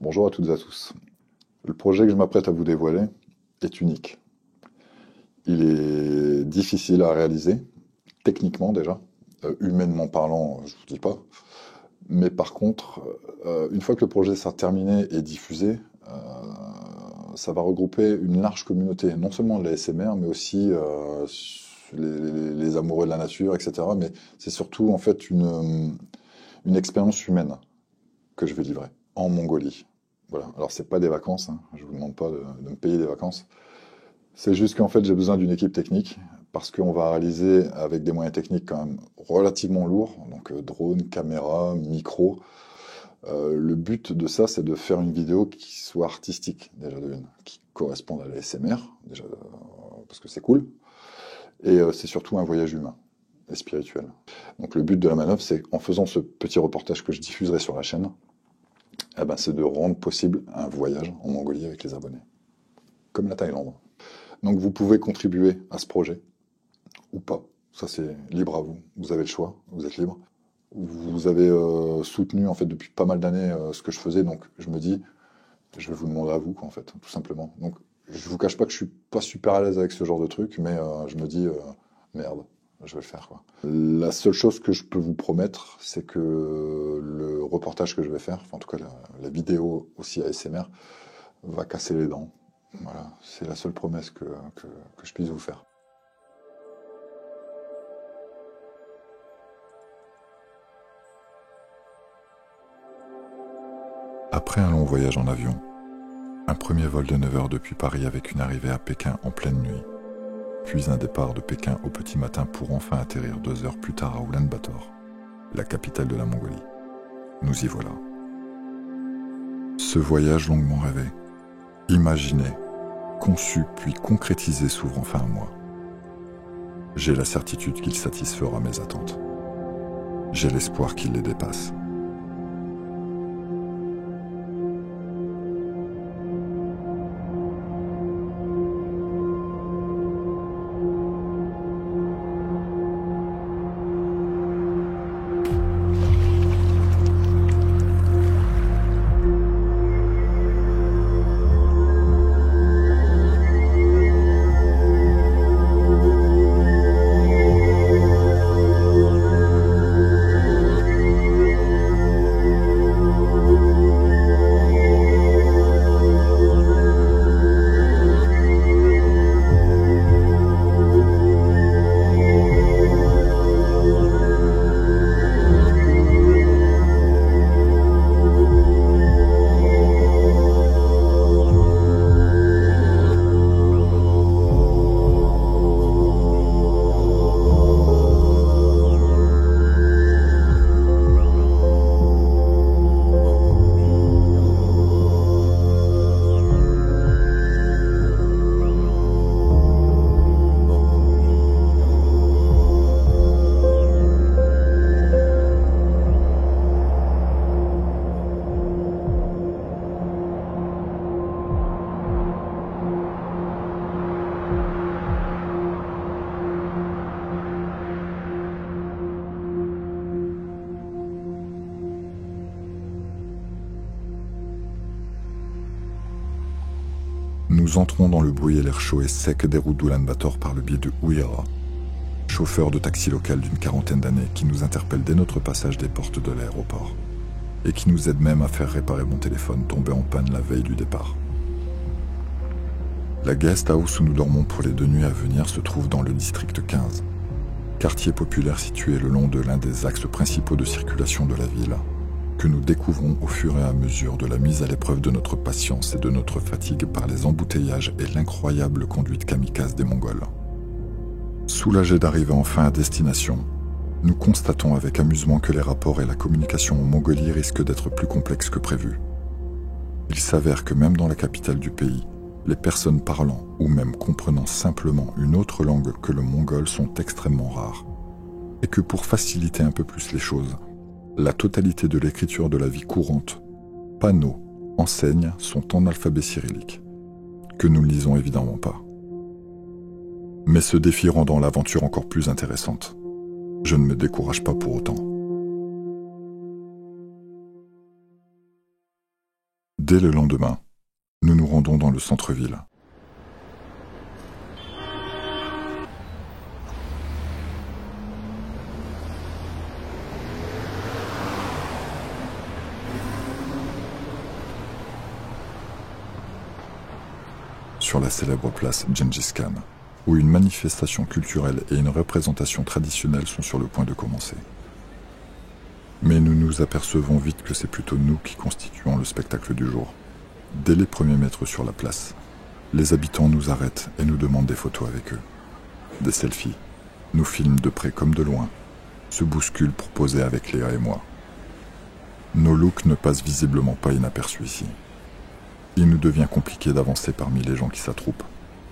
Bonjour à toutes et à tous. Le projet que je m'apprête à vous dévoiler est unique. Il est difficile à réaliser, techniquement déjà, humainement parlant, je vous dis pas. Mais par contre, une fois que le projet sera terminé et diffusé, ça va regrouper une large communauté, non seulement de la SMR, mais aussi les amoureux de la nature, etc. Mais c'est surtout en fait une expérience humaine que je vais livrer en Mongolie. Voilà. Alors c'est pas des vacances, hein. Je vous demande pas de me payer des vacances. C'est juste qu'en fait j'ai besoin d'une équipe technique parce qu'on va réaliser avec des moyens techniques quand même relativement lourds, donc drone, caméra, micro. Le but de ça, c'est de faire une vidéo qui soit artistique déjà de une, qui corresponde à la SMR déjà parce que c'est cool, et c'est surtout un voyage humain et spirituel. Donc le but de la manœuvre, c'est en faisant ce petit reportage que je diffuserai sur la chaîne, eh ben, c'est de rendre possible un voyage en Mongolie avec les abonnés, comme la Thaïlande. Donc vous pouvez contribuer à ce projet, ou pas. Ça c'est libre à vous, vous avez le choix, vous êtes libre. Vous avez soutenu en fait depuis pas mal d'années ce que je faisais, donc je me dis, je vais vous demander à vous quoi, en fait, tout simplement. Donc je vous cache pas que je suis pas super à l'aise avec ce genre de truc, mais je me dis, merde, je vais le faire quoi. La seule chose que je peux vous promettre, c'est que le reportage que je vais faire, enfin en tout cas la vidéo aussi ASMR, va casser les dents. Voilà, c'est la seule promesse que je puisse vous faire. Après un long voyage en avion, un premier vol de 9 heures depuis Paris avec une arrivée à Pékin en pleine nuit, puis un départ de Pékin au petit matin pour enfin atterrir 2 heures plus tard à Ulaanbaatar, la capitale de la Mongolie. Nous y voilà. Ce voyage longuement rêvé, imaginé, conçu puis concrétisé s'ouvre enfin à moi. J'ai la certitude qu'il satisfera mes attentes. J'ai l'espoir qu'il les dépasse. Nous entrons dans le bruit et l'air chaud et sec des routes d'Ulaanbaatar par le biais de Ouira, chauffeur de taxi local d'une quarantaine d'années qui nous interpelle dès notre passage des portes de l'aéroport et qui nous aide même à faire réparer mon téléphone tombé en panne la veille du départ. La guest house où nous dormons pour les 2 nuits à venir se trouve dans le district 15, quartier populaire situé le long de l'un des axes principaux de circulation de la ville, que nous découvrons au fur et à mesure de la mise à l'épreuve de notre patience et de notre fatigue par les embouteillages et l'incroyable conduite kamikaze des Mongols. Soulagés d'arriver enfin à destination, nous constatons avec amusement que les rapports et la communication en Mongolie risquent d'être plus complexes que prévu. Il s'avère que même dans la capitale du pays, les personnes parlant ou même comprenant simplement une autre langue que le mongol sont extrêmement rares, et que pour faciliter un peu plus les choses, la totalité de l'écriture de la vie courante, panneaux, enseignes sont en alphabet cyrillique, que nous ne lisons évidemment pas. Mais ce défi rendant l'aventure encore plus intéressante, je ne me décourage pas pour autant. Dès le lendemain, nous nous rendons dans le centre-ville. Sur la célèbre place Gengis Khan, où une manifestation culturelle et une représentation traditionnelle sont sur le point de commencer. Mais nous nous apercevons vite que c'est plutôt nous qui constituons le spectacle du jour. Dès les premiers mètres sur la place, les habitants nous arrêtent et nous demandent des photos avec eux. Des selfies, nous filment de près comme de loin, se bousculent pour poser avec Léa et moi. Nos looks ne passent visiblement pas inaperçus ici. Il nous devient compliqué d'avancer parmi les gens qui s'attroupent.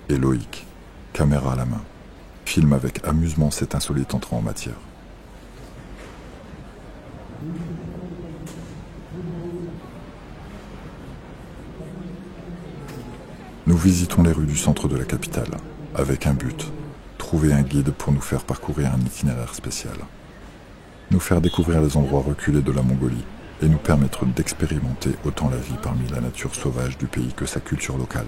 Et Loïc, caméra à la main, filme avec amusement cette insolite entrée en matière. Nous visitons les rues du centre de la capitale, avec un but, trouver un guide pour nous faire parcourir un itinéraire spécial. Nous faire découvrir les endroits reculés de la Mongolie et nous permettre d'expérimenter autant la vie parmi la nature sauvage du pays que sa culture locale.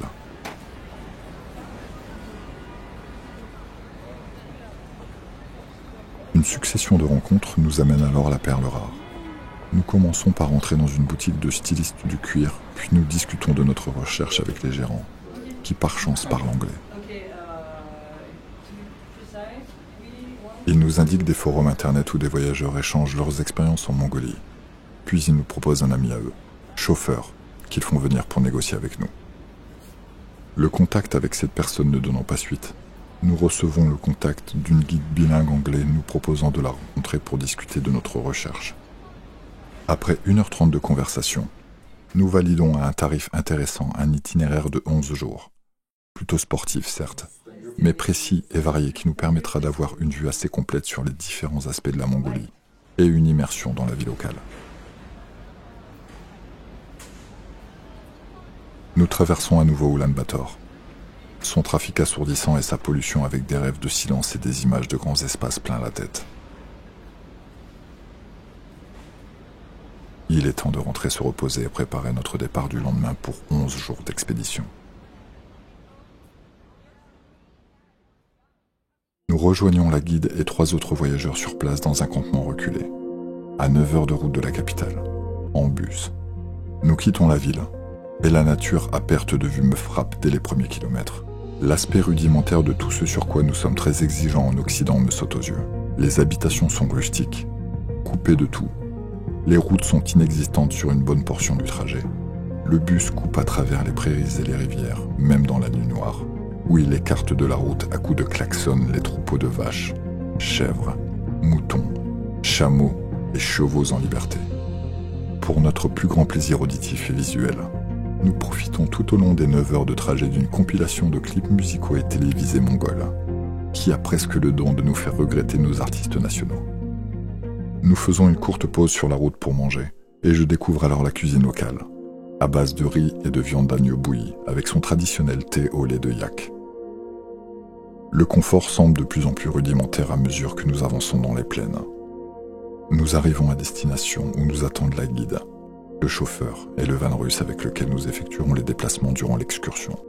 Une succession de rencontres nous amène alors à la perle rare. Nous commençons par entrer dans une boutique de stylistes du cuir, puis nous discutons de notre recherche avec les gérants, qui par chance parlent anglais. Ils nous indiquent des forums internet où des voyageurs échangent leurs expériences en Mongolie. Puis ils nous proposent un ami à eux, chauffeur, qu'ils font venir pour négocier avec nous. Le contact avec cette personne ne donnant pas suite, nous recevons le contact d'une guide bilingue anglais nous proposant de la rencontrer pour discuter de notre recherche. Après 1h30 de conversation, nous validons à un tarif intéressant un itinéraire de 11 jours. Plutôt sportif certes, mais précis et varié qui nous permettra d'avoir une vue assez complète sur les différents aspects de la Mongolie et une immersion dans la vie locale. Nous traversons à nouveau Oulan-Bator. Son trafic assourdissant et sa pollution avec des rêves de silence et des images de grands espaces plein la tête. Il est temps de rentrer se reposer et préparer notre départ du lendemain pour 11 jours d'expédition. Nous rejoignons la guide et 3 autres voyageurs sur place dans un campement reculé, à 9 heures de route de la capitale, en bus. Nous quittons la ville, et la nature à perte de vue me frappe dès les premiers kilomètres. L'aspect rudimentaire de tout ce sur quoi nous sommes très exigeants en Occident me saute aux yeux. Les habitations sont rustiques, coupées de tout. Les routes sont inexistantes sur une bonne portion du trajet. Le bus coupe à travers les prairies et les rivières, même dans la nuit noire, où il écarte de la route à coups de klaxon les troupeaux de vaches, chèvres, moutons, chameaux et chevaux en liberté. Pour notre plus grand plaisir auditif et visuel, nous profitons tout au long des 9 heures de trajet d'une compilation de clips musicaux et télévisés mongols, qui a presque le don de nous faire regretter nos artistes nationaux. Nous faisons une courte pause sur la route pour manger, et je découvre alors la cuisine locale, à base de riz et de viande d'agneau bouillie, avec son traditionnel thé au lait de yak. Le confort semble de plus en plus rudimentaire à mesure que nous avançons dans les plaines. Nous arrivons à destination où nous attendent la guide, le chauffeur et le van russe avec lequel nous effectuerons les déplacements durant l'excursion.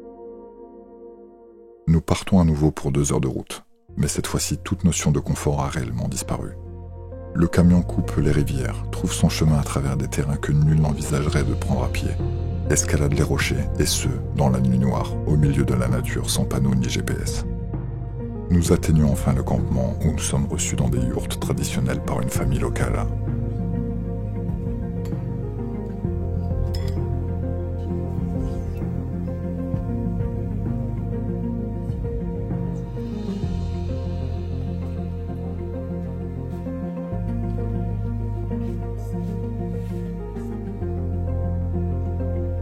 Nous partons à nouveau pour 2 heures de route, mais cette fois-ci toute notion de confort a réellement disparu. Le camion coupe les rivières, trouve son chemin à travers des terrains que nul n'envisagerait de prendre à pied, escalade les rochers, et ce, dans la nuit noire, au milieu de la nature sans panneau ni GPS. Nous atteignons enfin le campement où nous sommes reçus dans des yourtes traditionnelles par une famille locale.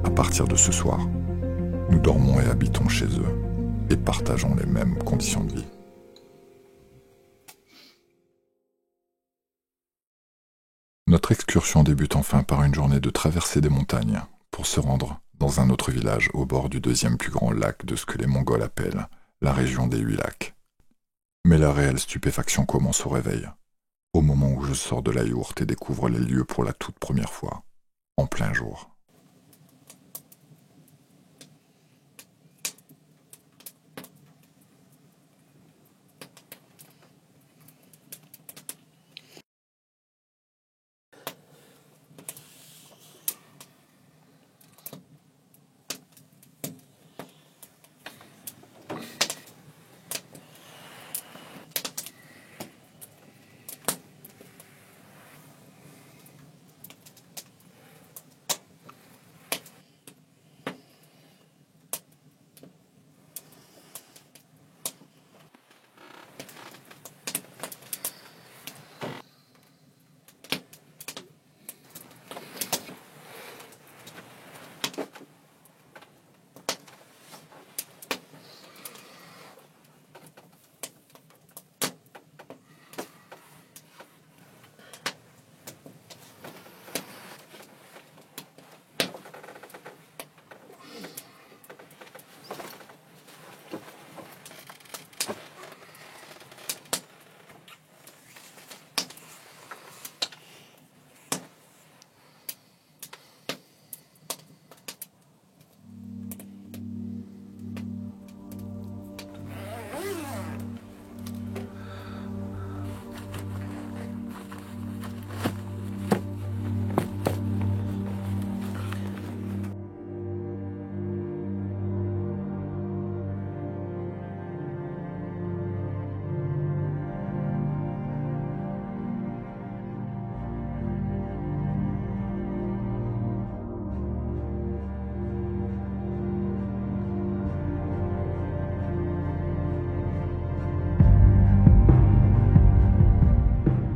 À partir de ce soir, nous dormons et habitons chez eux et partageons les mêmes conditions de vie. Notre excursion débute enfin par une journée de traversée des montagnes pour se rendre dans un autre village au bord du 2e plus grand lac de ce que les Mongols appellent la région des 8 lacs. Mais la réelle stupéfaction commence au réveil, au moment où je sors de la yourte et découvre les lieux pour la toute première fois, en plein jour.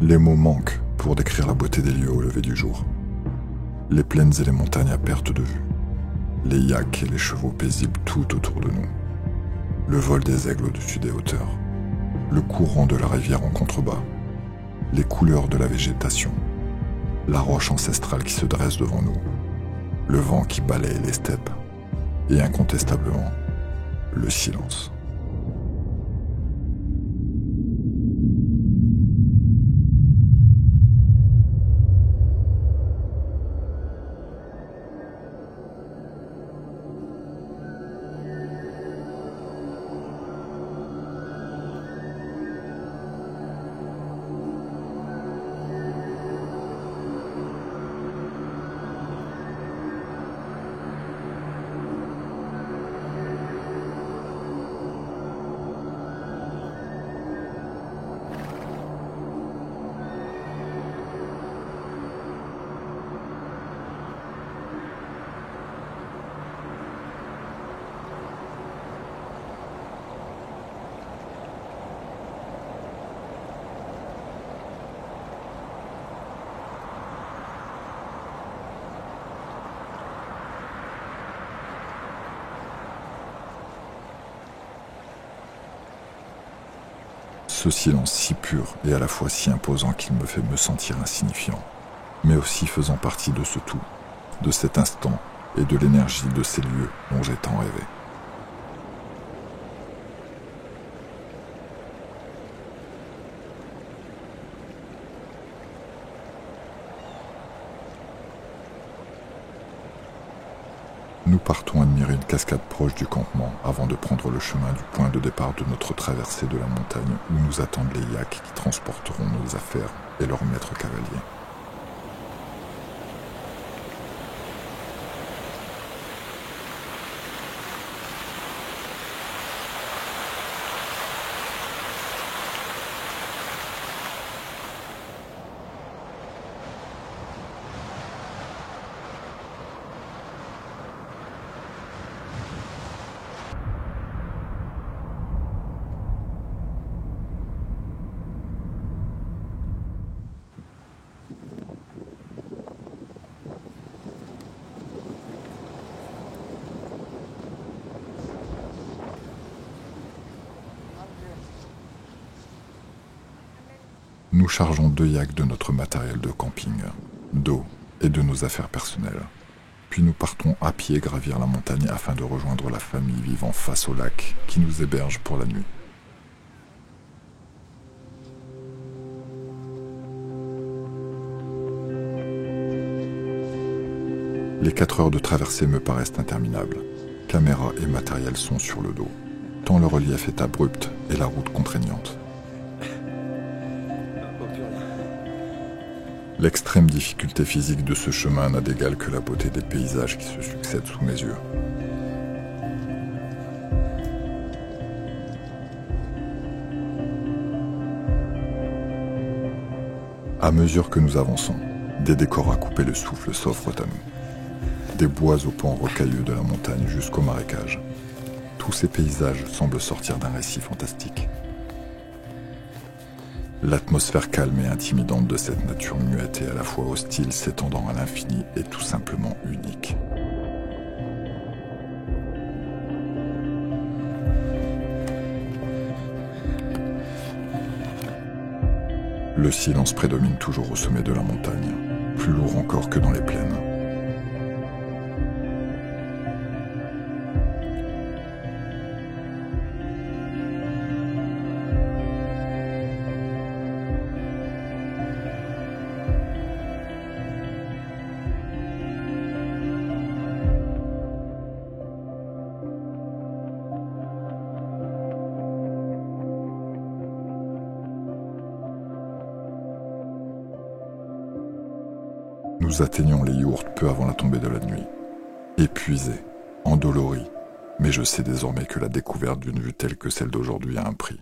Les mots manquent pour décrire la beauté des lieux au lever du jour. Les plaines et les montagnes à perte de vue. Les yaks et les chevaux paisibles tout autour de nous. Le vol des aigles au-dessus des hauteurs. Le courant de la rivière en contrebas. Les couleurs de la végétation. La roche ancestrale qui se dresse devant nous. Le vent qui balaye les steppes. Et incontestablement, le silence. Ce silence si pur et à la fois si imposant qu'il me fait me sentir insignifiant, mais aussi faisant partie de ce tout, de cet instant et de l'énergie de ces lieux dont j'ai tant rêvé. Nous partons admirer une cascade proche du campement avant de prendre le chemin du point de départ de notre traversée de la montagne où nous attendent les yaks qui transporteront nos affaires et leurs maîtres cavaliers. Nous chargeons 2 yaks de notre matériel de camping, d'eau et de nos affaires personnelles. Puis nous partons à pied gravir la montagne afin de rejoindre la famille vivant face au lac qui nous héberge pour la nuit. Les 4 heures de traversée me paraissent interminables. Caméra et matériel sont sur le dos, tant le relief est abrupt et la route contraignante. L'extrême difficulté physique de ce chemin n'a d'égal que la beauté des paysages qui se succèdent sous mes yeux. À mesure que nous avançons, des décors à couper le souffle s'offrent à nous. Des bois aux pans rocailleux de la montagne jusqu'au marécage. Tous ces paysages semblent sortir d'un récit fantastique. L'atmosphère calme et intimidante de cette nature muette et à la fois hostile s'étendant à l'infini est tout simplement unique. Le silence prédomine toujours au sommet de la montagne, plus lourd encore que dans les plaines. Nous atteignons les yourtes peu avant la tombée de la nuit. Épuisés, endoloris, mais je sais désormais que la découverte d'une vue telle que celle d'aujourd'hui a un prix.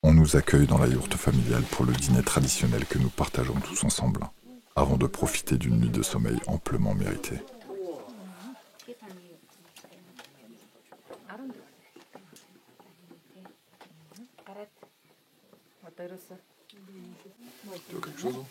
On nous accueille dans la yourte familiale pour le dîner traditionnel que nous partageons tous ensemble, avant de profiter d'une nuit de sommeil amplement méritée. Tu veux quelque chose?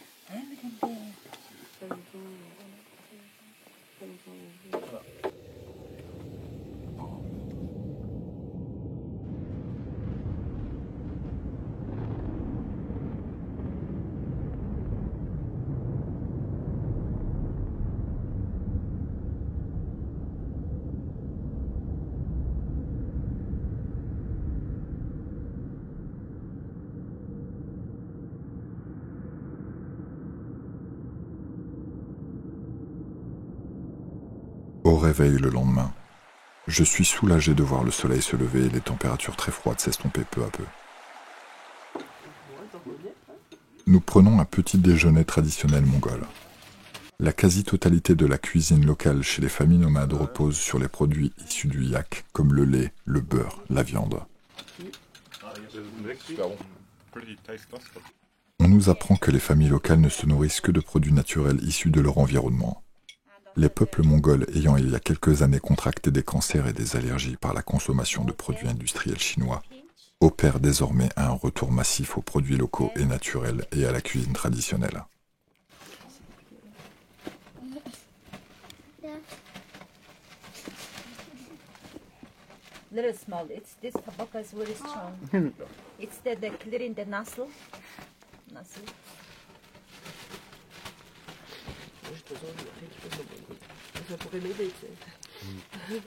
Au réveil le lendemain, je suis soulagé de voir le soleil se lever et les températures très froides s'estomper peu à peu. Nous prenons un petit déjeuner traditionnel mongol. La quasi-totalité de la cuisine locale chez les familles nomades repose sur les produits issus du yak, comme le lait, le beurre, la viande. On nous apprend que les familles locales ne se nourrissent que de produits naturels issus de leur environnement. Les peuples mongols ayant il y a quelques années contracté des cancers et des allergies par la consommation de produits industriels chinois opèrent désormais un retour massif aux produits locaux et naturels et à la cuisine traditionnelle. Little small. It's this tabaka is very strong. It's the clearing the nostril. Ça pourrait m'aider, tu sais.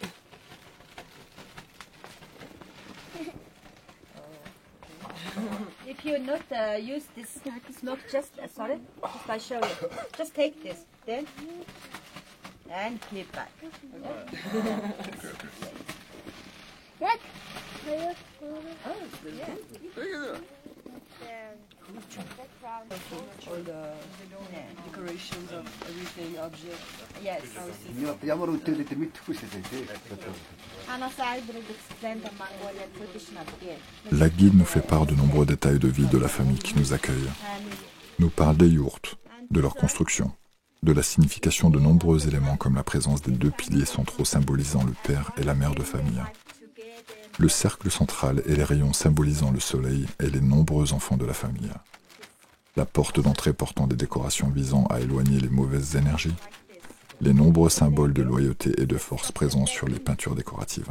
If you not use this smoke, just sorry, just I show you. Just take this, then and clip back. Look. All the decorations of everything, objects. Yes. And also I will explain the Mongolian traditional here. La guide nous fait part de nombreux détails de vie de la famille qui nous accueille. Nous parle des yourtes, de leur construction, de la signification de nombreux éléments comme la présence des deux piliers centraux symbolisant le père et la mère de famille, le cercle central et les rayons symbolisant le soleil et les nombreux enfants de la famille, la porte d'entrée portant des décorations visant à éloigner les mauvaises énergies, les nombreux symboles de loyauté et de force présents sur les peintures décoratives.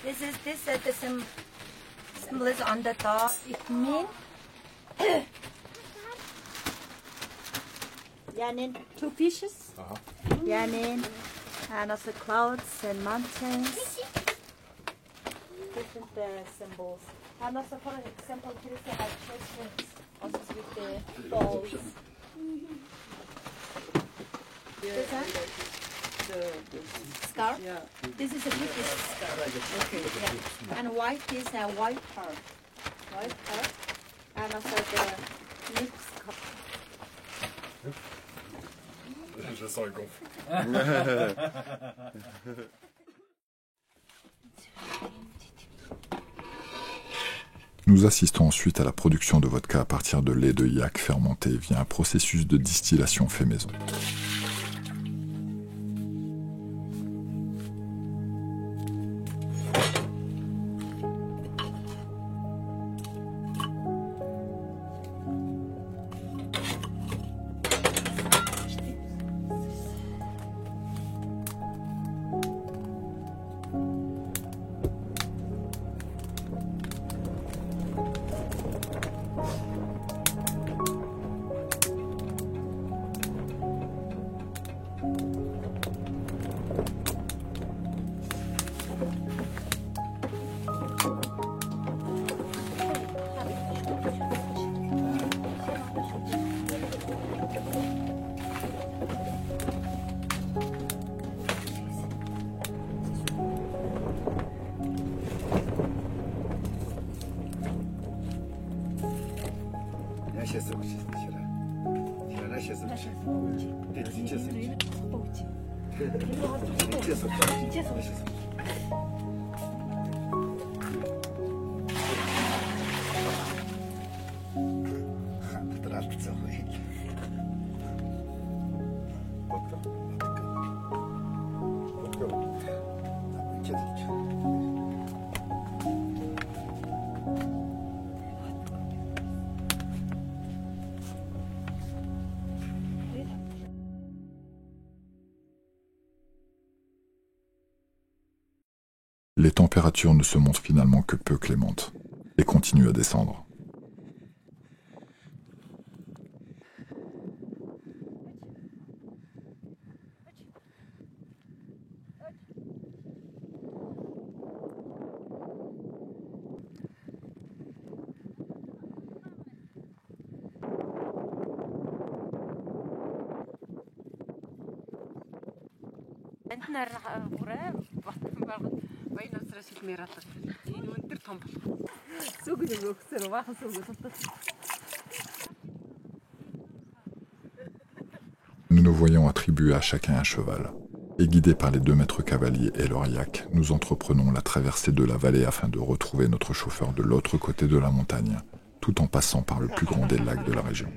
The symbol is on the top. It means Yanin, two fishes. Yanin, and also clouds and mountains. Different symbols. And also, for example, here is the churches, also with the balls. This one? The Scarf? yeah. This is a British scarf. Okay. Yeah. And white is a white pearl. White pearl. And also the lips cup. Je sens le gonfle. Nous assistons ensuite à la production de vodka à partir de lait de yak fermenté via un processus de distillation fait maison. Les températures ne se montrent finalement que peu clémentes et continuent à descendre. عندنا الغراب باين راسي الميرات يعني وندير طنب سوق ديال الكسر واخا سوق. Nous nous voyons attribuer à chacun un cheval, et guidés par les 2 maîtres cavaliers et leur yak, nous entreprenons la traversée de la vallée afin de retrouver notre chauffeur de l'autre côté de la montagne, tout en passant par le plus grand des lacs de la région.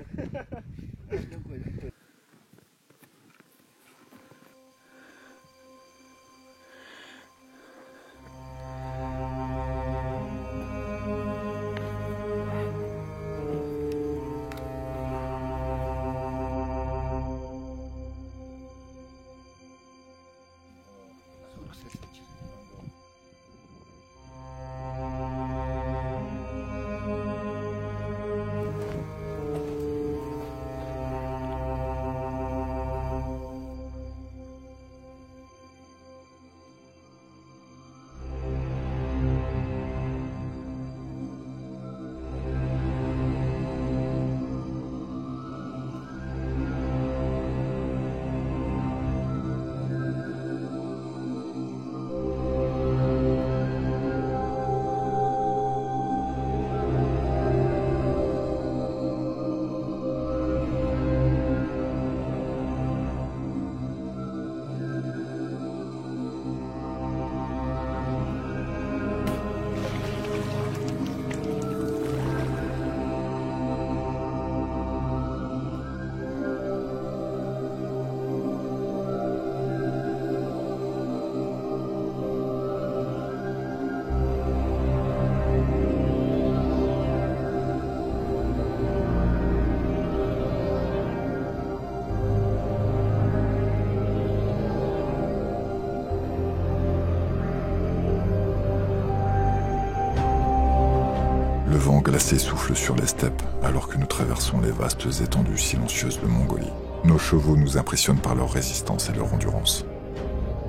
Le vent glacé souffle sur les steppes alors que nous traversons les vastes étendues silencieuses de Mongolie. Nos chevaux nous impressionnent par leur résistance et leur endurance.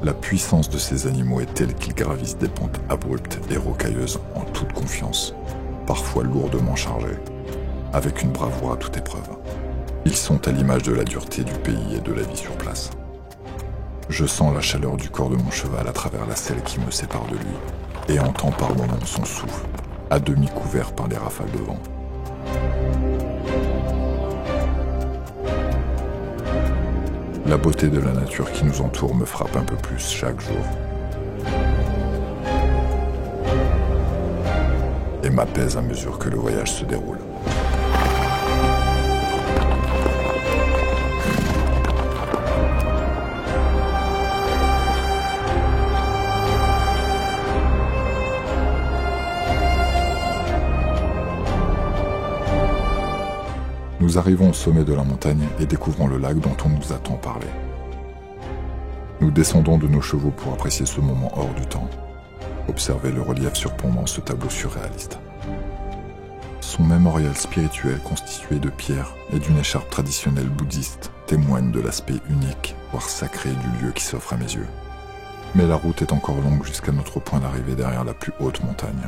La puissance de ces animaux est telle qu'ils gravissent des pentes abruptes et rocailleuses en toute confiance, parfois lourdement chargés, avec une bravoure à toute épreuve. Ils sont à l'image de la dureté du pays et de la vie sur place. Je sens la chaleur du corps de mon cheval à travers la selle qui me sépare de lui et entends par moments son souffle, à demi couvert par les rafales de vent. La beauté de la nature qui nous entoure me frappe un peu plus chaque jour et m'apaise à mesure que le voyage se déroule. Nous arrivons au sommet de la montagne et découvrons le lac dont on nous a tant parlé. Nous descendons de nos chevaux pour apprécier ce moment hors du temps. Observer le relief surplombant ce tableau surréaliste. Son mémorial spirituel constitué de pierres et d'une écharpe traditionnelle bouddhiste témoigne de l'aspect unique, voire sacré du lieu qui s'offre à mes yeux. Mais la route est encore longue jusqu'à notre point d'arrivée derrière la plus haute montagne.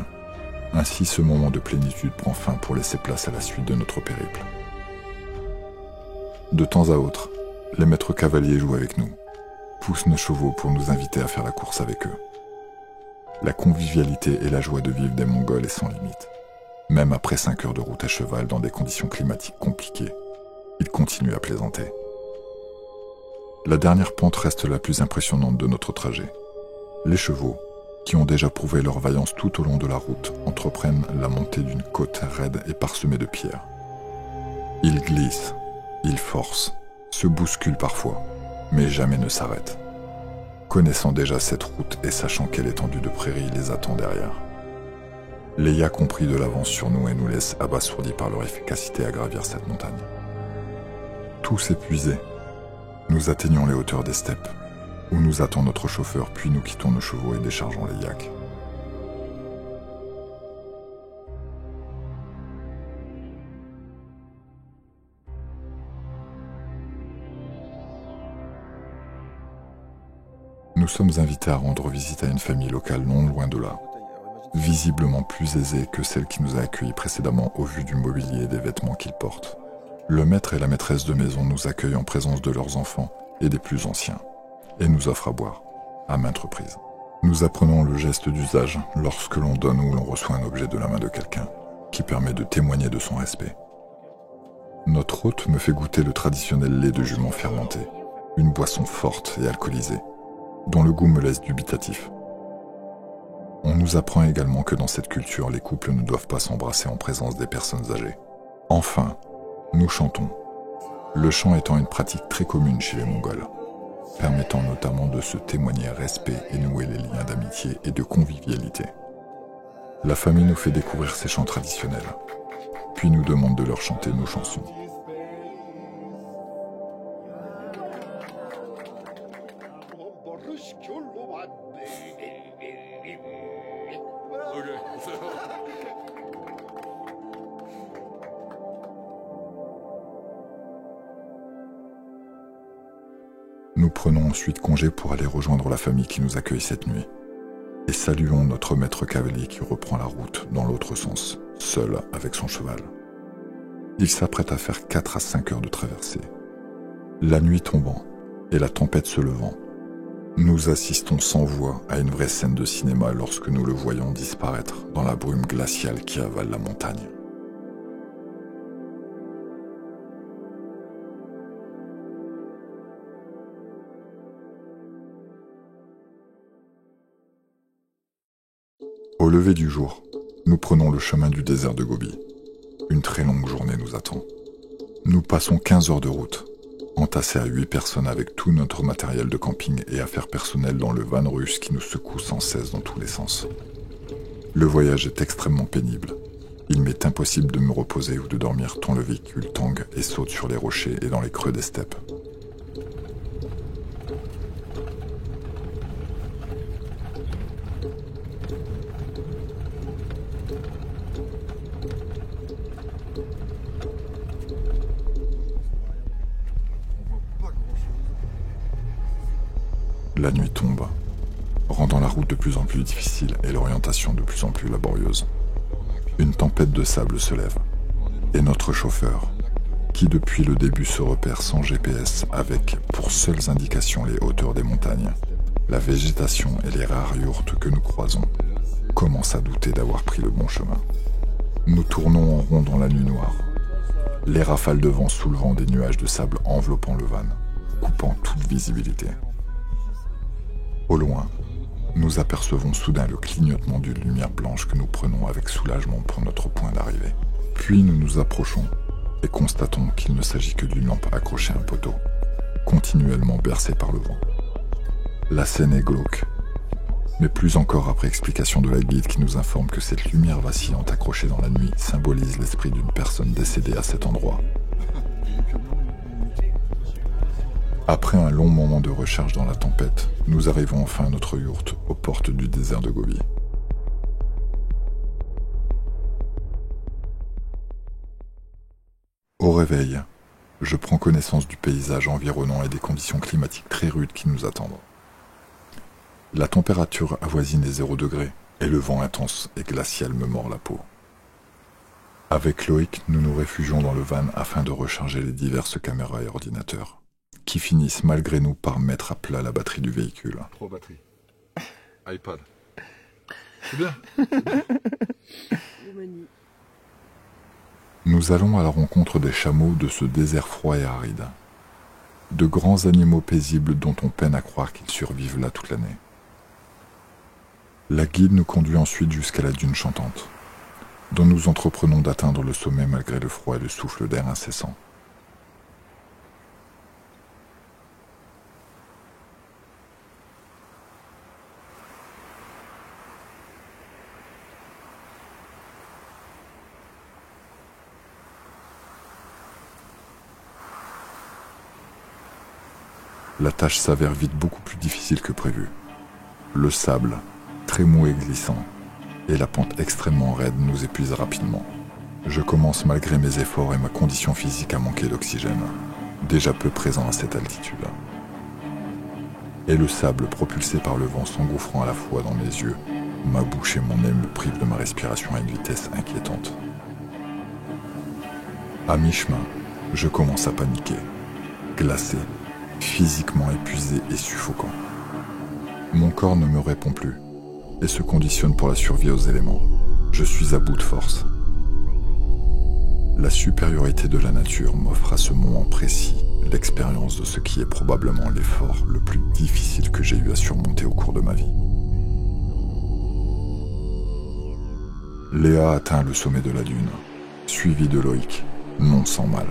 Ainsi, ce moment de plénitude prend fin pour laisser place à la suite de notre périple. De temps à autre, les maîtres cavaliers jouent avec nous, poussent nos chevaux pour nous inviter à faire la course avec eux. La convivialité et la joie de vivre des Mongols est sans limite. Même après 5 heures de route à cheval dans des conditions climatiques compliquées, ils continuent à plaisanter. La dernière pente reste la plus impressionnante de notre trajet. Les chevaux, qui ont déjà prouvé leur vaillance tout au long de la route, entreprennent la montée d'une côte raide et parsemée de pierres. Ils glissent, ils forcent, se bousculent parfois, mais jamais ne s'arrêtent. Connaissant déjà cette route et sachant quelle étendue de prairies les attend derrière. Les yaks ont pris de l'avance sur nous et nous laissent abasourdis par leur efficacité à gravir cette montagne. Tous épuisés, nous atteignons les hauteurs des steppes, où nous attend notre chauffeur, puis nous quittons nos chevaux et déchargeons les yaks. Nous sommes invités à rendre visite à une famille locale non loin de là, visiblement plus aisée que celle qui nous a accueillis précédemment au vu du mobilier et des vêtements qu'ils portent. Le maître et la maîtresse de maison nous accueillent en présence de leurs enfants et des plus anciens, et nous offrent à boire, à maintes reprises. Nous apprenons le geste d'usage lorsque l'on donne ou l'on reçoit un objet de la main de quelqu'un, qui permet de témoigner de son respect. Notre hôte me fait goûter le traditionnel lait de jument fermenté, une boisson forte et alcoolisée, dont le goût me laisse dubitatif. On nous apprend également que dans cette culture, les couples ne doivent pas s'embrasser en présence des personnes âgées. Enfin, nous chantons, le chant étant une pratique très commune chez les Mongols, permettant notamment de se témoigner respect et nouer les liens d'amitié et de convivialité. La famille nous fait découvrir ces chants traditionnels, puis nous demande de leur chanter nos chansons. Nous prenons ensuite congé pour aller rejoindre la famille qui nous accueille cette nuit. Et saluons notre maître cavalier qui reprend la route dans l'autre sens, seul avec son cheval. Il s'apprête à faire 4 à 5 heures de traversée. La nuit tombant et la tempête se levant, nous assistons sans voix à une vraie scène de cinéma lorsque nous le voyons disparaître dans la brume glaciale qui avale la montagne. Au lever du jour, nous prenons le chemin du désert de Gobi. Une très longue journée nous attend. Nous passons 15 heures de route, entassés à 8 personnes avec tout notre matériel de camping et affaires personnelles dans le van russe qui nous secoue sans cesse dans tous les sens. Le voyage est extrêmement pénible. Il m'est impossible de me reposer ou de dormir tant le véhicule tangue et saute sur les rochers et dans les creux des steppes. La nuit tombe, rendant la route de plus en plus difficile et l'orientation de plus en plus laborieuse. Une tempête de sable se lève, et notre chauffeur, qui depuis le début se repère sans GPS avec pour seules indications les hauteurs des montagnes, la végétation et les rares yourtes que nous croisons, commence à douter d'avoir pris le bon chemin. Nous tournons en rond dans la nuit noire, les rafales de vent soulevant des nuages de sable enveloppant le van, coupant toute visibilité. Au loin, nous apercevons soudain le clignotement d'une lumière blanche que nous prenons avec soulagement pour notre point d'arrivée. Puis nous nous approchons et constatons qu'il ne s'agit que d'une lampe accrochée à un poteau, continuellement bercée par le vent. La scène est glauque, mais plus encore après explication de la guide qui nous informe que cette lumière vacillante accrochée dans la nuit symbolise l'esprit d'une personne décédée à cet endroit. Après un long moment de recherche dans la tempête, nous arrivons enfin à notre yourte aux portes du désert de Gobi. Au réveil, je prends connaissance du paysage environnant et des conditions climatiques très rudes qui nous attendent. La température avoisine les 0 degrés et le vent intense et glacial me mord la peau. Avec Loïc, nous nous réfugions dans le van afin de recharger les diverses caméras et ordinateurs, qui finissent malgré nous par mettre à plat la batterie du véhicule. 3 batteries. iPad. C'est bien. Nous allons à la rencontre des chameaux de ce désert froid et aride. De grands animaux paisibles dont on peine à croire qu'ils survivent là toute l'année. La guide nous conduit ensuite jusqu'à la dune chantante, dont nous entreprenons d'atteindre le sommet malgré le froid et le souffle d'air incessant. La tâche s'avère vite beaucoup plus difficile que prévu. Le sable, très mou et glissant, et la pente extrêmement raide nous épuisent rapidement. Je commence malgré mes efforts et ma condition physique à manquer d'oxygène, déjà peu présent à cette altitude. et le sable propulsé par le vent s'engouffrant à la fois dans mes yeux, ma bouche et mon nez me privent de ma respiration à une vitesse inquiétante. À mi-chemin, je commence à paniquer, glacé, physiquement épuisé et suffocant. Mon corps ne me répond plus et se conditionne pour la survie aux éléments. Je suis à bout de force. La supériorité de la nature m'offre à ce moment précis l'expérience de ce qui est probablement l'effort le plus difficile que j'ai eu à surmonter au cours de ma vie. Léa atteint le sommet de la dune, suivi de Loïc, non sans mal.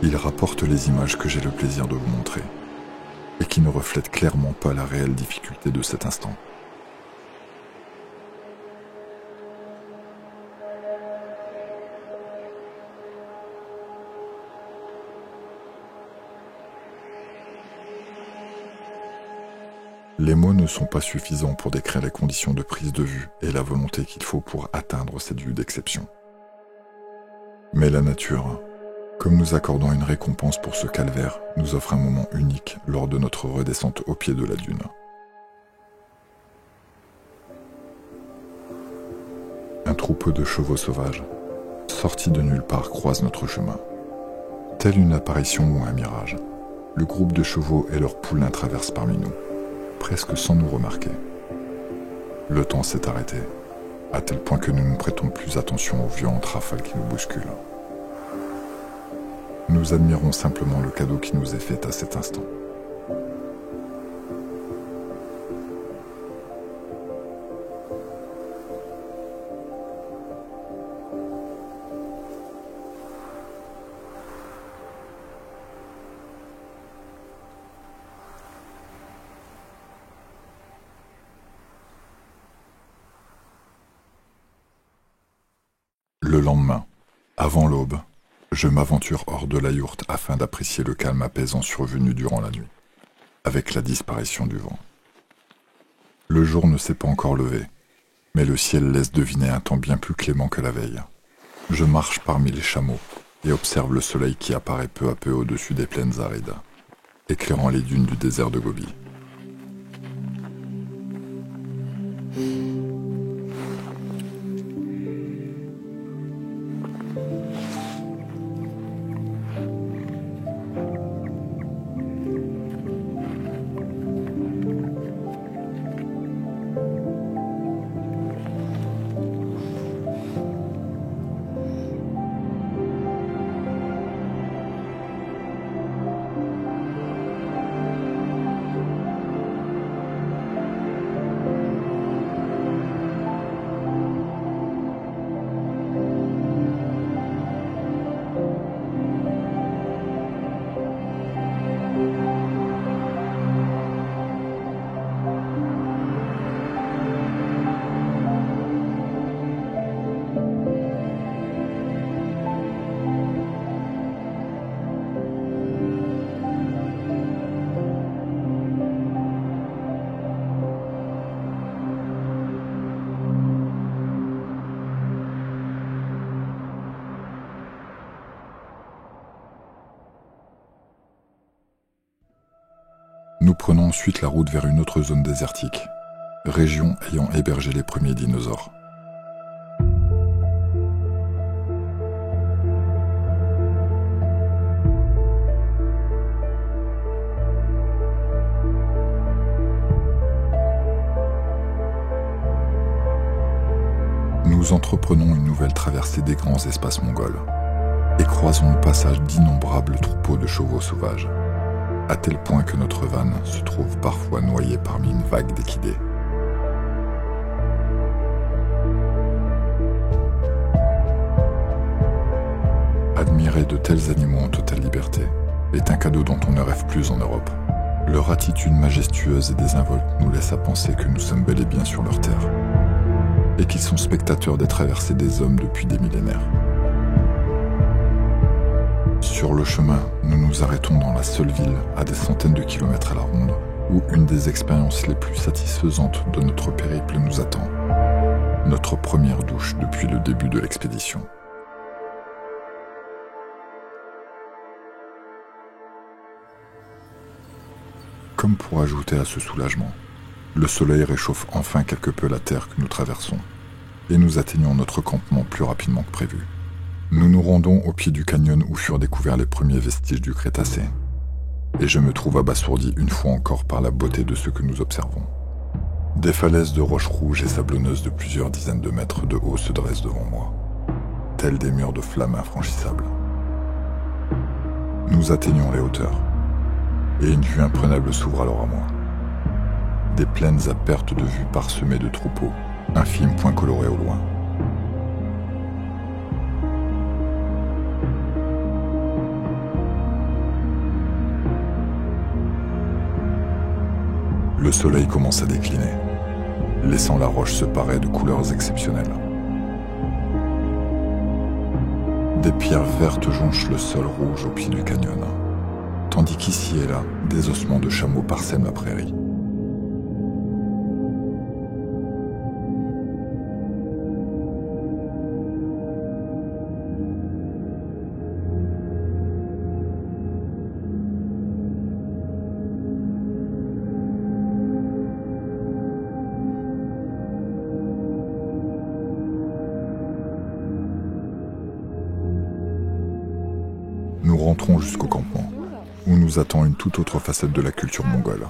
Il rapporte les images que j'ai le plaisir de vous montrer, et qui ne reflètent clairement pas la réelle difficulté de cet instant. Les mots ne sont pas suffisants pour décrire les conditions de prise de vue et la volonté qu'il faut pour atteindre cette vue d'exception. Mais la nature, comme nous accordons une récompense pour ce calvaire, nous offre un moment unique lors de notre redescente au pied de la dune. Un troupeau de chevaux sauvages, sortis de nulle part, croise notre chemin. Telle une apparition ou un mirage, le groupe de chevaux et leurs poulains traversent parmi nous, presque sans nous remarquer. Le temps s'est arrêté, à tel point que nous ne prêtons plus attention aux violentes rafales qui nous bousculent. Nous admirons simplement le cadeau qui nous est fait à cet instant. Le lendemain, avant l'aube, je m'aventure hors de la yourte afin d'apprécier le calme apaisant survenu durant la nuit, avec la disparition du vent. Le jour ne s'est pas encore levé, mais le ciel laisse deviner un temps bien plus clément que la veille. Je marche parmi les chameaux et observe le soleil qui apparaît peu à peu au-dessus des plaines arides, éclairant les dunes du désert de Gobi. Nous prenons ensuite la route vers une autre zone désertique, région ayant hébergé les premiers dinosaures. Nous entreprenons une nouvelle traversée des grands espaces mongols et croisons le passage d'innombrables troupeaux de chevaux sauvages, à tel point que notre van se trouve parfois noyé parmi une vague d'équidés. Admirer de tels animaux en totale liberté est un cadeau dont on ne rêve plus en Europe. Leur attitude majestueuse et désinvolte nous laisse à penser que nous sommes bel et bien sur leur terre, et qu'ils sont spectateurs des traversées des hommes depuis des millénaires. Sur le chemin, nous nous arrêtons dans la seule ville, à des centaines de kilomètres à la ronde, où une des expériences les plus satisfaisantes de notre périple nous attend. Notre première douche depuis le début de l'expédition. Comme pour ajouter à ce soulagement, le soleil réchauffe enfin quelque peu la terre que nous traversons, et nous atteignons notre campement plus rapidement que prévu. Nous nous rendons au pied du canyon où furent découverts les premiers vestiges du Crétacé, et je me trouve abasourdi une fois encore par la beauté de ce que nous observons. Des falaises de roches rouges et sablonneuses de plusieurs dizaines de mètres de haut se dressent devant moi, tels des murs de flammes infranchissables. Nous atteignons les hauteurs, et une vue imprenable s'ouvre alors à moi. Des plaines à perte de vue parsemées de troupeaux, infimes points colorés au loin. Le soleil commence à décliner, laissant la roche se parer de couleurs exceptionnelles. Des pierres vertes jonchent le sol rouge au pied du canyon, tandis qu'ici et là, des ossements de chameaux parsèment la prairie. Nous rentrons jusqu'au campement, où nous attend une toute autre facette de la culture mongole.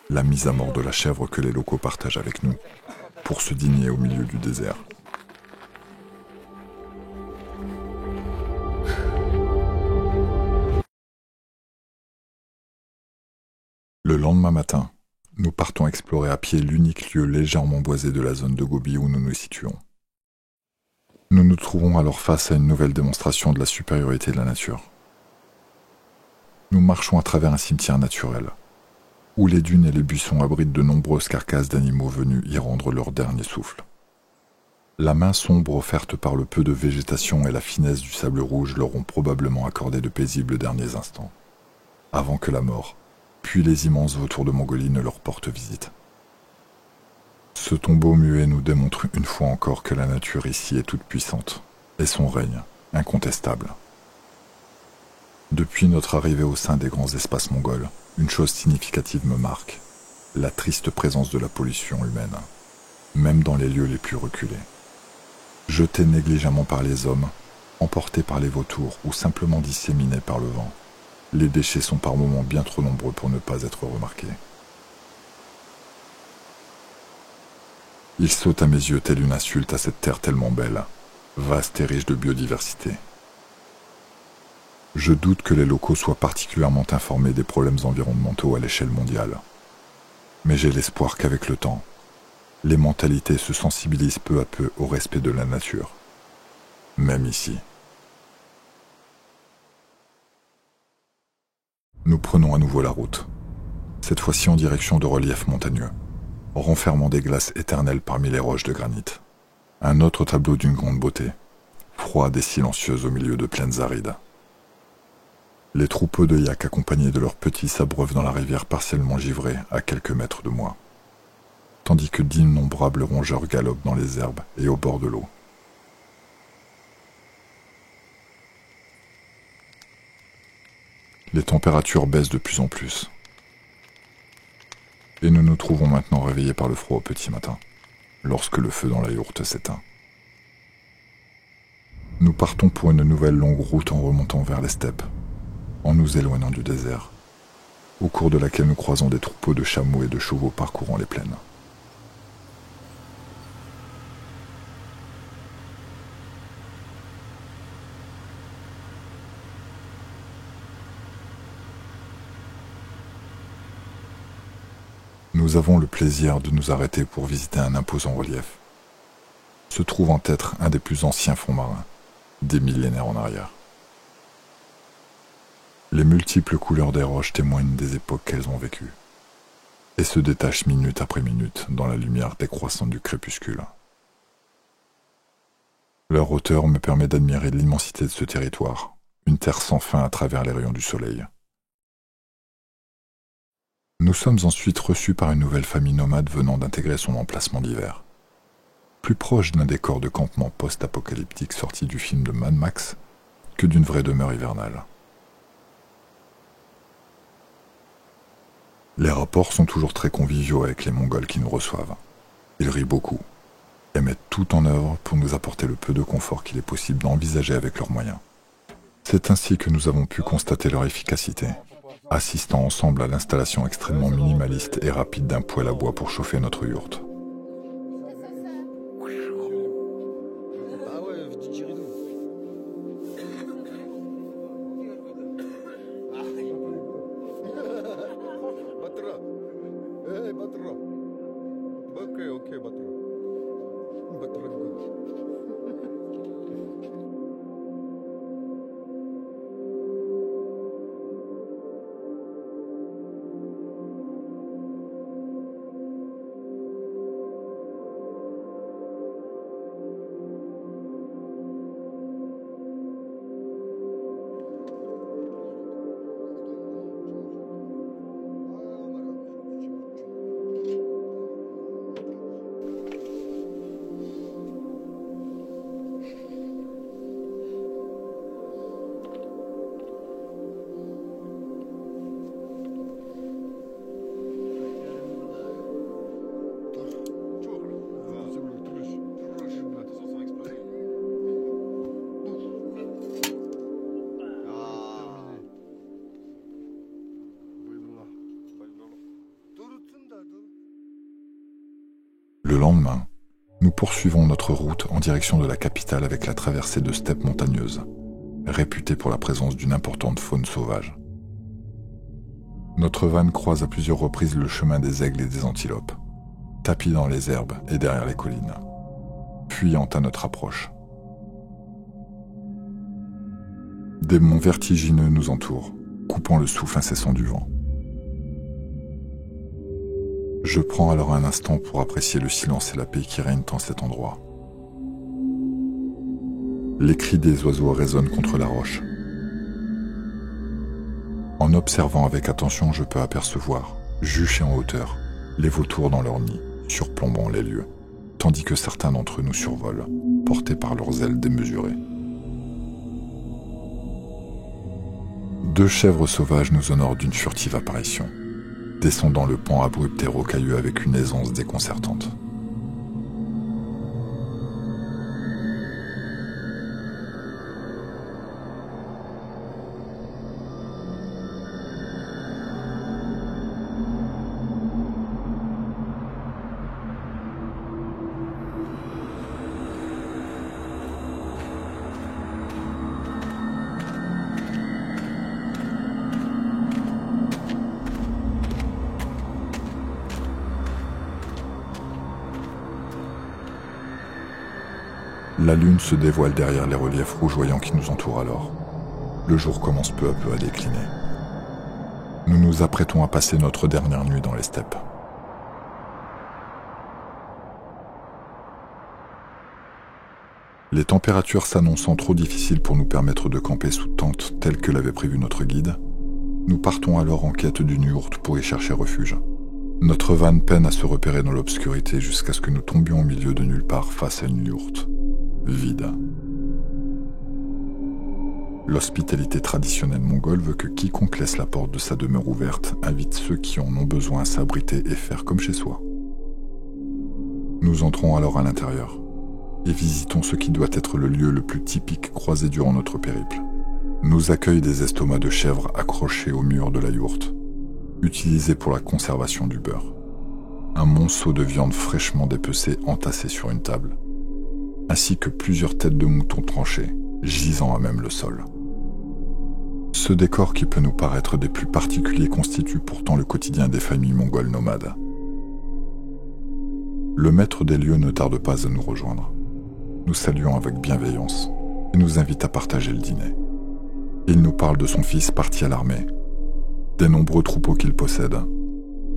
La mise à mort de la chèvre que les locaux partagent avec nous, pour se digner au milieu du désert. Le lendemain matin, nous partons explorer à pied l'unique lieu légèrement boisé de la zone de Gobi où nous nous situons. Nous nous trouvons alors face à une nouvelle démonstration de la supériorité de la nature. Nous marchons à travers un cimetière naturel, où les dunes et les buissons abritent de nombreuses carcasses d'animaux venus y rendre leur dernier souffle. La main sombre offerte par le peu de végétation et la finesse du sable rouge leur ont probablement accordé de paisibles derniers instants, avant que la mort, puis les immenses vautours de Mongolie ne leur portent visite. Ce tombeau muet nous démontre une fois encore que la nature ici est toute puissante, et son règne incontestable. Depuis notre arrivée au sein des grands espaces mongols, une chose significative me marque, la triste présence de la pollution humaine, même dans les lieux les plus reculés. Jetés négligemment par les hommes, emportés par les vautours ou simplement disséminés par le vent, les déchets sont par moments bien trop nombreux pour ne pas être remarqués. Il saute à mes yeux telle une insulte à cette terre tellement belle, vaste et riche de biodiversité. Je doute que les locaux soient particulièrement informés des problèmes environnementaux à l'échelle mondiale. Mais j'ai l'espoir qu'avec le temps, les mentalités se sensibilisent peu à peu au respect de la nature, même ici. Nous prenons à nouveau la route, cette fois-ci en direction de reliefs montagneux, renfermant des glaces éternelles parmi les roches de granit. Un autre tableau d'une grande beauté, froide et silencieuse au milieu de plaines arides. Les troupeaux de yaks accompagnés de leurs petits s'abreuvent dans la rivière partiellement givrée à quelques mètres de moi, tandis que d'innombrables rongeurs galopent dans les herbes et au bord de l'eau. Les températures baissent de plus en plus, et nous nous trouvons maintenant réveillés par le froid au petit matin, lorsque le feu dans la yourte s'éteint. Nous partons pour une nouvelle longue route en remontant vers les steppes, en nous éloignant du désert, au cours de laquelle nous croisons des troupeaux de chameaux et de chevaux parcourant les plaines. Nous avons le plaisir de nous arrêter pour visiter un imposant relief, se trouvant être un des plus anciens fonds marins, des millénaires en arrière. Les multiples couleurs des roches témoignent des époques qu'elles ont vécues, et se détachent minute après minute dans la lumière décroissante du crépuscule. Leur hauteur me permet d'admirer l'immensité de ce territoire, une terre sans fin à travers les rayons du soleil. Nous sommes ensuite reçus par une nouvelle famille nomade venant d'intégrer son emplacement d'hiver. Plus proche d'un décor de campement post-apocalyptique sorti du film de Mad Max que d'une vraie demeure hivernale. Les rapports sont toujours très conviviaux avec les Mongols qui nous reçoivent. Ils rient beaucoup et mettent tout en œuvre pour nous apporter le peu de confort qu'il est possible d'envisager avec leurs moyens. C'est ainsi que nous avons pu constater leur efficacité, assistant ensemble à l'installation extrêmement minimaliste et rapide d'un poêle à bois pour chauffer notre yourte. Le lendemain, nous poursuivons notre route en direction de la capitale avec la traversée de steppes montagneuses, réputée pour la présence d'une importante faune sauvage. Notre van croise à plusieurs reprises le chemin des aigles et des antilopes, tapis dans les herbes et derrière les collines, fuyant à notre approche. Des monts vertigineux nous entourent, coupant le souffle incessant du vent. Je prends alors un instant pour apprécier le silence et la paix qui règnent en cet endroit. Les cris des oiseaux résonnent contre la roche. En observant avec attention, je peux apercevoir, juchés en hauteur, les vautours dans leur nid, surplombant les lieux, tandis que certains d'entre eux nous survolent, portés par leurs ailes démesurées. 2 chèvres sauvages nous honorent d'une furtive apparition, descendant le pan abrupt et rocailleux avec une aisance déconcertante. La lune se dévoile derrière les reliefs rougeoyants qui nous entourent alors. Le jour commence peu à peu à décliner. Nous nous apprêtons à passer notre dernière nuit dans les steppes. Les températures s'annonçant trop difficiles pour nous permettre de camper sous tente telle que l'avait prévu notre guide, nous partons alors en quête d'une yourte pour y chercher refuge. Notre van peine à se repérer dans l'obscurité jusqu'à ce que nous tombions au milieu de nulle part face à une yourte. Vide. L'hospitalité traditionnelle mongole veut que quiconque laisse la porte de sa demeure ouverte invite ceux qui en ont besoin à s'abriter et faire comme chez soi. Nous entrons alors à l'intérieur et visitons ce qui doit être le lieu le plus typique croisé durant notre périple. Nous accueillent des estomacs de chèvre accrochés au mur de la yourte, utilisés pour la conservation du beurre. Un monceau de viande fraîchement dépecée entassé sur une table, ainsi que plusieurs têtes de moutons tranchées, gisant à même le sol. Ce décor qui peut nous paraître des plus particuliers constitue pourtant le quotidien des familles mongoles nomades. Le maître des lieux ne tarde pas à nous rejoindre. Nous saluons avec bienveillance et nous invite à partager le dîner. Il nous parle de son fils parti à l'armée, des nombreux troupeaux qu'il possède,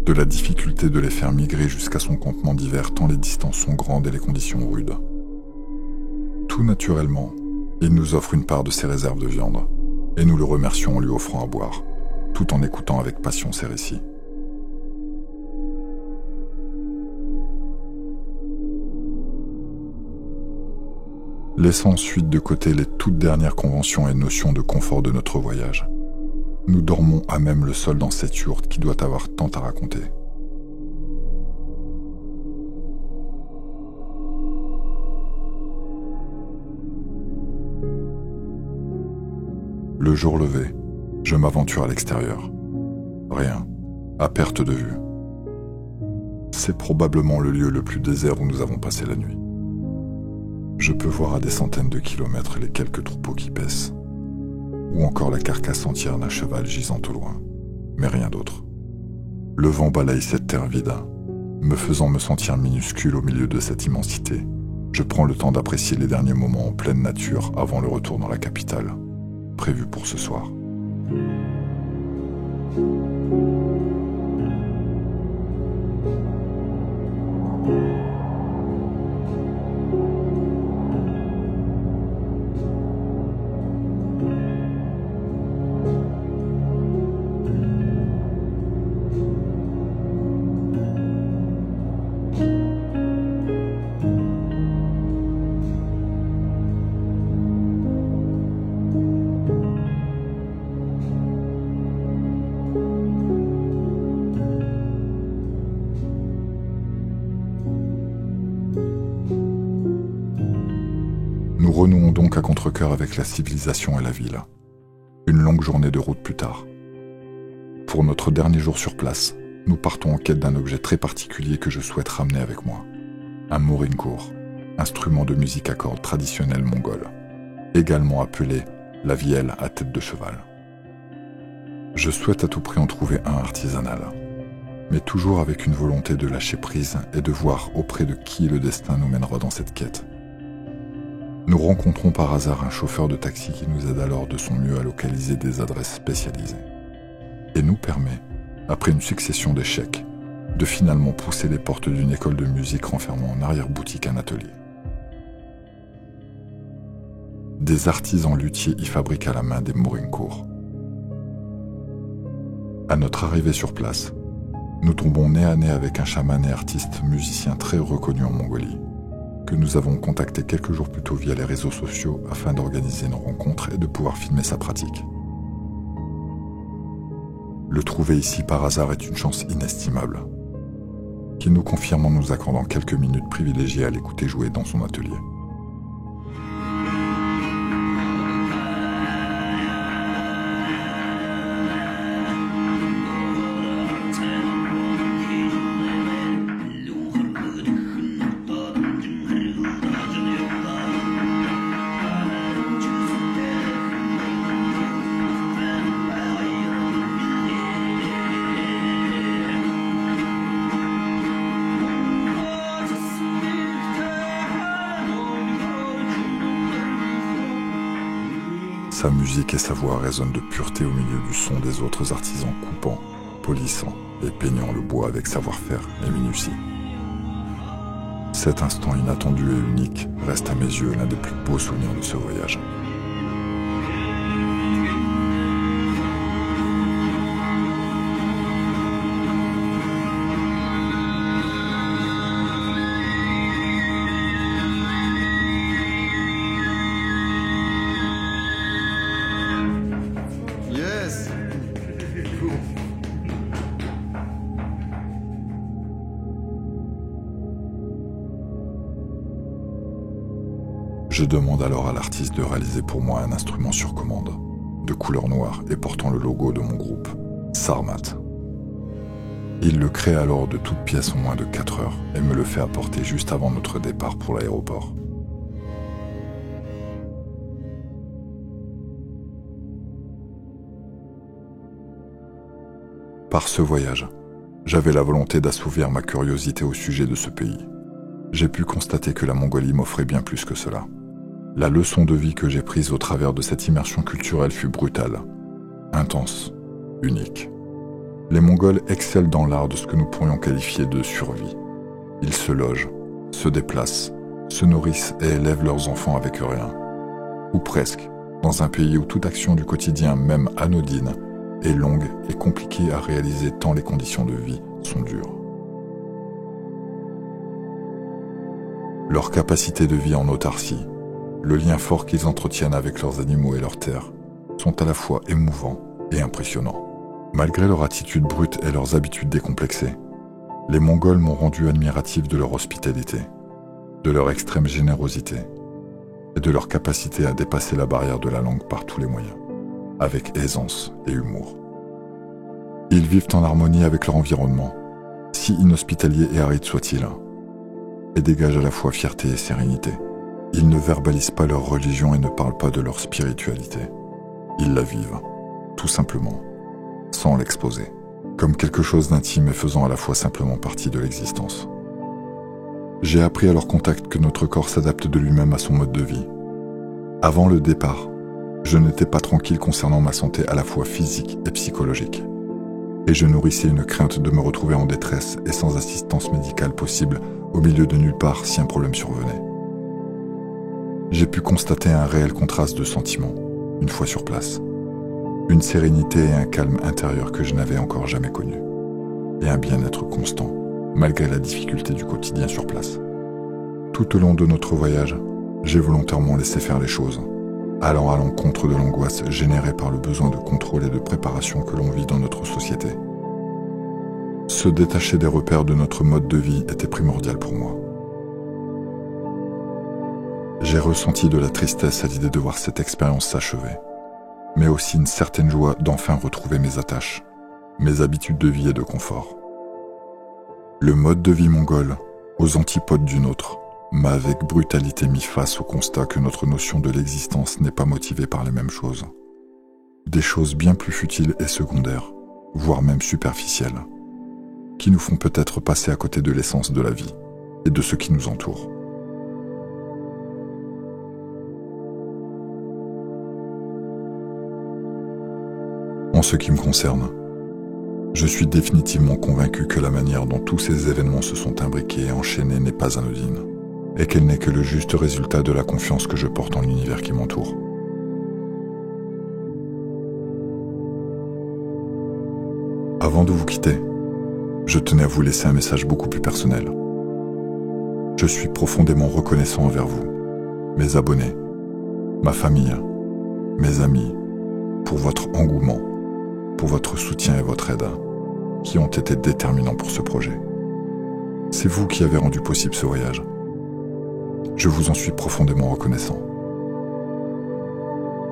de la difficulté de les faire migrer jusqu'à son campement d'hiver tant les distances sont grandes et les conditions rudes. Tout naturellement, il nous offre une part de ses réserves de viande, et nous le remercions en lui offrant à boire, tout en écoutant avec passion ses récits. Laissant ensuite de côté les toutes dernières conventions et notions de confort de notre voyage, Nous dormons à même le sol dans cette yourte qui doit avoir tant à raconter. Le jour levé, je m'aventure à l'extérieur. Rien, à perte de vue. C'est probablement le lieu le plus désert où nous avons passé la nuit. Je peux voir à des centaines de kilomètres les quelques troupeaux qui paissent, ou encore la carcasse entière d'un cheval gisant au loin, mais rien d'autre. Le vent balaye cette terre vide, me faisant me sentir minuscule au milieu de cette immensité. Je prends le temps d'apprécier les derniers moments en pleine nature avant le retour dans la capitale, prévu pour ce soir. Nous renouons donc à contre-cœur avec la civilisation et la ville. Une longue journée de route plus tard. Pour notre dernier jour sur place, nous partons en quête d'un objet très particulier que je souhaite ramener avec moi. Un morinkour, instrument de musique à cordes traditionnel mongol, également appelé la vielle à tête de cheval. Je souhaite à tout prix en trouver un artisanal, mais toujours avec une volonté de lâcher prise et de voir auprès de qui le destin nous mènera dans cette quête. Nous rencontrons par hasard un chauffeur de taxi qui nous aide alors de son mieux à localiser des adresses spécialisées et nous permet, après une succession d'échecs, de finalement pousser les portes d'une école de musique renfermant en arrière-boutique un atelier. Des artisans luthiers y fabriquent à la main des morinkours. À notre arrivée sur place, nous tombons nez à nez avec un chaman et artiste musicien très reconnu en Mongolie, que nous avons contacté quelques jours plus tôt via les réseaux sociaux afin d'organiser une rencontre et de pouvoir filmer sa pratique. Le trouver ici par hasard est une chance inestimable, qu'il nous confirme en nous accordant quelques minutes privilégiées à l'écouter jouer dans son atelier. Sa musique et sa voix résonnent de pureté au milieu du son des autres artisans coupant, polissant et peignant le bois avec savoir-faire et minutie. Cet instant inattendu et unique reste à mes yeux l'un des plus beaux souvenirs de ce voyage. Je demande alors à l'artiste de réaliser pour moi un instrument sur commande, de couleur noire et portant le logo de mon groupe, Sarmat. Il le crée alors de toutes pièces en moins de 4 heures et me le fait apporter juste avant notre départ pour l'aéroport. Par ce voyage, j'avais la volonté d'assouvir ma curiosité au sujet de ce pays. J'ai pu constater que la Mongolie m'offrait bien plus que cela. La leçon de vie que j'ai prise au travers de cette immersion culturelle fut brutale, intense, unique. Les Mongols excellent dans l'art de ce que nous pourrions qualifier de survie. Ils se logent, se déplacent, se nourrissent et élèvent leurs enfants avec rien. Ou presque, dans un pays où toute action du quotidien, même anodine, est longue et compliquée à réaliser tant les conditions de vie sont dures. Leur capacité de vie en autarcie, le lien fort qu'ils entretiennent avec leurs animaux et leurs terres, sont à la fois émouvants et impressionnant. Malgré leur attitude brute et leurs habitudes décomplexées, les Mongols m'ont rendu admiratif de leur hospitalité, de leur extrême générosité et de leur capacité à dépasser la barrière de la langue par tous les moyens, avec aisance et humour. Ils vivent en harmonie avec leur environnement, si inhospitalier et aride soit-il, et dégagent à la fois fierté et sérénité. Ils ne verbalisent pas leur religion et ne parlent pas de leur spiritualité. Ils la vivent, tout simplement, sans l'exposer, comme quelque chose d'intime et faisant à la fois simplement partie de l'existence. J'ai appris à leur contact que notre corps s'adapte de lui-même à son mode de vie. Avant le départ, je n'étais pas tranquille concernant ma santé à la fois physique et psychologique. Et je nourrissais une crainte de me retrouver en détresse et sans assistance médicale possible au milieu de nulle part si un problème survenait. J'ai pu constater un réel contraste de sentiments, une fois sur place. Une sérénité et un calme intérieur que je n'avais encore jamais connus. Et un bien-être constant, malgré la difficulté du quotidien sur place. Tout au long de notre voyage, j'ai volontairement laissé faire les choses, allant à l'encontre de l'angoisse générée par le besoin de contrôle et de préparation que l'on vit dans notre société. Se détacher des repères de notre mode de vie était primordial pour moi. J'ai ressenti de la tristesse à l'idée de voir cette expérience s'achever, mais aussi une certaine joie d'enfin retrouver mes attaches, mes habitudes de vie et de confort. Le mode de vie mongol, aux antipodes du nôtre, m'a avec brutalité mis face au constat que notre notion de l'existence n'est pas motivée par les mêmes choses. Des choses bien plus futiles et secondaires, voire même superficielles, qui nous font peut-être passer à côté de l'essence de la vie et de ce qui nous entoure. En ce qui me concerne, je suis définitivement convaincu que la manière dont tous ces événements se sont imbriqués et enchaînés n'est pas anodine, et qu'elle n'est que le juste résultat de la confiance que je porte en l'univers qui m'entoure. Avant de vous quitter, je tenais à vous laisser un message beaucoup plus personnel. Je suis profondément reconnaissant envers vous, mes abonnés, ma famille, mes amis, pour votre engouement, pour votre soutien et votre aide, qui ont été déterminants pour ce projet. C'est vous qui avez rendu possible ce voyage. Je vous en suis profondément reconnaissant.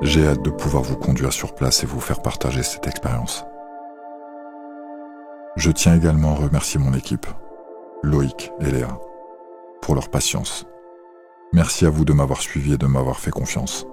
J'ai hâte de pouvoir vous conduire sur place et vous faire partager cette expérience. Je tiens également à remercier mon équipe, Loïc et Léa, pour leur patience. Merci à vous de m'avoir suivi et de m'avoir fait confiance.